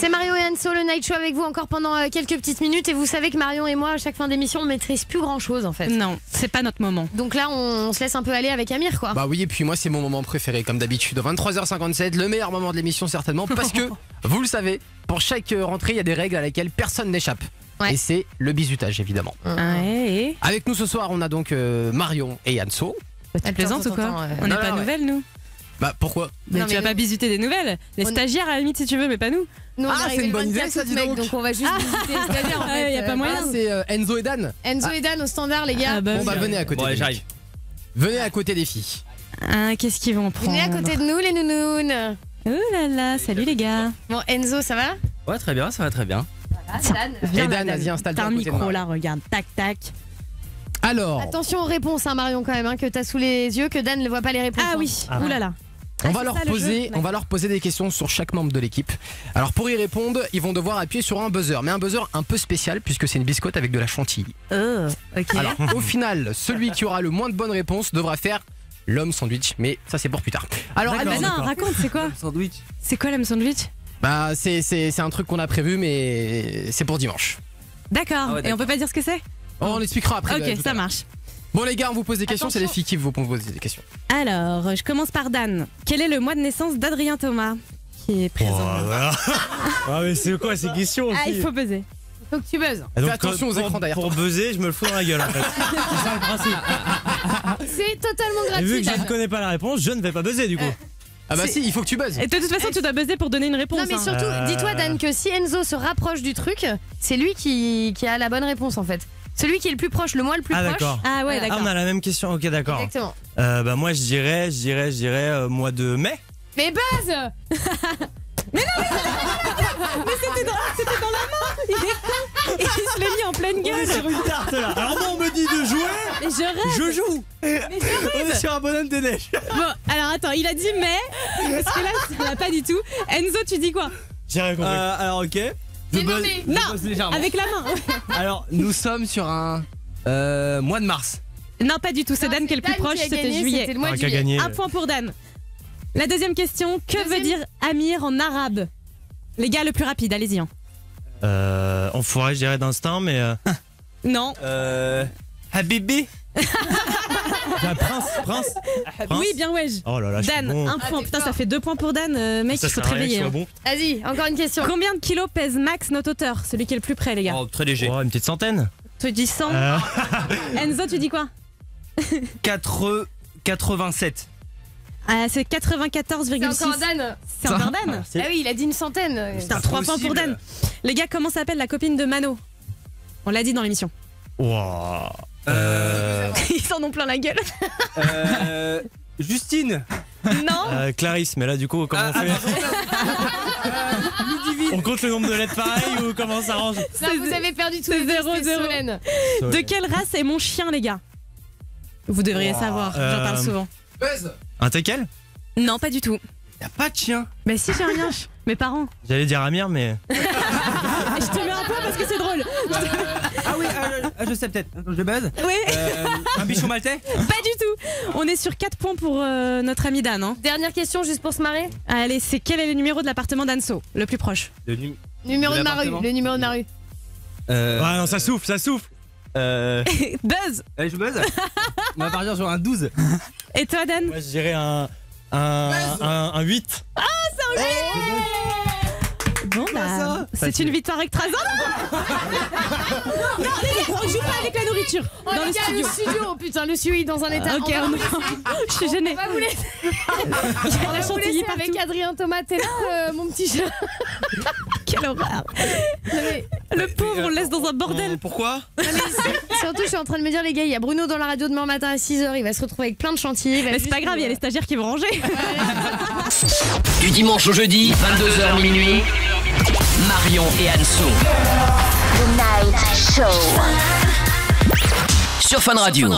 C'est Marion et Anso, le Night Show avec vous encore pendant quelques petites minutes. Et vous savez que Marion et moi, à chaque fin d'émission, on ne maîtrise plus grand chose en fait. Non, c'est pas notre moment. Donc là, on se laisse un peu aller avec Amir, quoi. Bah oui, et puis moi, c'est mon moment préféré, comme d'habitude. 23h57, le meilleur moment de l'émission, certainement. Parce que, vous le savez, pour chaque rentrée, il y a des règles à laquelle personne n'échappe. Ouais. Et c'est le bizutage, évidemment. Ouais. Avec nous ce soir, on a donc Marion et Anso. Tu plaisantes ou quoi? On n'est pas nouvelles, nous. Bah pourquoi? Mais Non, tu mais vas pas bisuter des nouvelles. Les stagiaires, à la limite, si tu veux, mais pas nous. Nous, on Ah, arrive c'est une le bonne idée, 24 ça, dis août, mec, donc. donc on va juste visiter les stagiaires, en fait. Y a pas moyen. Ah, c'est Enzo et Dan. Enzo et Dan au standard, les gars. Ah bah Bon bah oui. venez à côté. Bon, allez, des j'arrive. mecs. Venez à côté des filles. Ah, qu'est-ce qu'ils vont prendre? Venez à côté de nous, les nounounes. Oh là là, salut les gars. Bon, Enzo, ça va? Ouais, très bien, ça va très bien. Dan. Et Dan, vas-y, installe-toi T'as à un côté de micro Marion. là, regarde. Tac, tac. Alors, Attention aux réponses, hein, Marion, quand même, hein, que t'as sous les yeux, que Dan ne voit pas les réponses. Ah hein. oui, Ah. ouh là là. on Ah, va c'est leur ça, le poser, jeu. on va leur poser des questions sur chaque membre de l'équipe. Alors pour y répondre, ils vont devoir appuyer sur un buzzer, mais un buzzer un peu spécial puisque c'est une biscotte avec de la chantilly. Ok. Alors au final, celui qui aura le moins de bonnes réponses devra faire l'homme sandwich, mais ça c'est pour plus tard. Alors D'accord. allez-y. non, raconte, c'est quoi? Sandwich. C'est quoi l'homme sandwich? Bah c'est un truc qu'on a prévu, mais c'est pour dimanche. D'accord. Ah ouais, Et on d'accord. peut pas dire ce que c'est? On expliquera après. Ok, tout à ça l'heure. marche. Bon les gars, on vous pose des questions, c'est les Attention. filles qui vous posent des questions. Alors, je commence par Dan. Quel est le mois de naissance d'Adrien Thomas qui est présent? Voilà. Ah mais c'est quoi ces questions aussi? Ah, il faut peser. Faut que tu buzzes. Et donc, Fais attention aux écrans derrière Pour toi. buzzer, je me le fous dans la gueule en fait. C'est ça le principe. C'est totalement Et gratuit. vu que je Dan. ne connais pas la réponse, je ne vais pas buzzer du coup. Ah bah C'est- si, il faut que tu buzzes. Et de toute façon, tu dois buzzer pour donner une réponse. Non mais hein. surtout, dis-toi Dan que si Enzo se rapproche du truc, c'est lui qui a la bonne réponse en fait. Celui qui est le plus proche, le moins le plus Ah proche. d'accord. Ah ouais, Voilà. Ah d'accord. on a la même question, ok d'accord. Exactement. Bah moi je dirais mois de mai. Mais buzz. Il se l'est mis en pleine On est gueule. sur une tarte là. Alors moi on me dit de jouer, Mais je rêve. je joue. On est sur un bonhomme de neige. Bon, alors attends, il a dit mais. Parce que là, ça va pas du tout. Enzo, tu dis quoi? J'ai rien compris. Alors, ok. T'es nommé. Non, Je bosse légèrement. avec la main. Alors, nous sommes sur un mois de mars. Non, pas du tout. C'est Non, Dan qui est le plus Dan proche. qui a C'était gagné, juillet. C'était le mois de Qui a juillet. gagné. Un point pour Dan. La deuxième question, que veut dire Amir en arabe? Les gars, le plus rapide, allez-y. Hein. Enfoiré je dirais d'instinct mais Non. Habibi. Prince. Oui, bien ouais. Oh là là, je suis Dan, bon. un point. t'es Putain, ça fort. fait 2 points pour Dan. Mec, Ça il faut sert te à rien que réveiller. je sois hein. bon. Vas-y, encore une question. Combien de kilos pèse max notre auteur? Celui qui est le plus près, les gars. Oh, très léger. Oh, une petite centaine. Tu dis 100. Enzo, tu dis quoi? 87. Ah, c'est C'est 94,6. encore Dan. C'est encore Dan. Ah oui, il a dit une centaine. Putain, 3 points pour Dan. Les gars, comment s'appelle la copine de Mano? On l'a dit dans l'émission. Wow. Ils s'en ont plein la gueule. Justine. Non. Clarisse, mais là du coup comment on fait? On compte le nombre de lettres pareil ou comment ça range? Non, vous avez perdu tous c'est les deux, 0-0. c'était Solène. De quelle race est mon chien, les gars? Vous devriez savoir, j'en parle souvent. Buzz. Un teckel? Non, pas du tout. Y'a pas de chien. Mais si, j'ai un lien. Mes parents. J'allais dire Amir mais. Et je te mets un point parce que c'est drôle. Ah oui, je sais peut-être. Attends, je buzz. Oui, Un bichon maltais. pas du tout. On est sur 4 points pour notre ami Dan. Hein. Dernière question juste pour se marrer. Allez, c'est quel est le numéro de l'appartement d'Anso? Le plus proche. Numéro De de ma rue. l'appartement. Le numéro de ma rue. Ah non ça souffle. Buzz. Allez, je buzz. On va partir sur un 12. Et toi, Dan? Moi je dirais un 8. Bon, bah, c'est une victoire écrasante. Non, les gars, on joue pas avec la nourriture Oh, dans les le gars, studio. le studio. Oh, putain, le studio est dans un état. Ok, On va- je suis gênée. On va vous laisser, Il y a on la va vous chantilly laisser partout. avec Adrien Thomas. T'es là, mon petit chat. Quelle horreur. Le pauvre, on le laisse dans un bordel. Pourquoi? Surtout, je suis en train de me dire, les gars, il y a Bruno dans la radio demain matin à 6h. Il va se retrouver avec plein de chantiers. Mais c'est pas grave, il y a les stagiaires qui vont ranger. Du dimanche au jeudi, 22h minuit, Marion et Anso. The Night Show. Sur Fun Radio.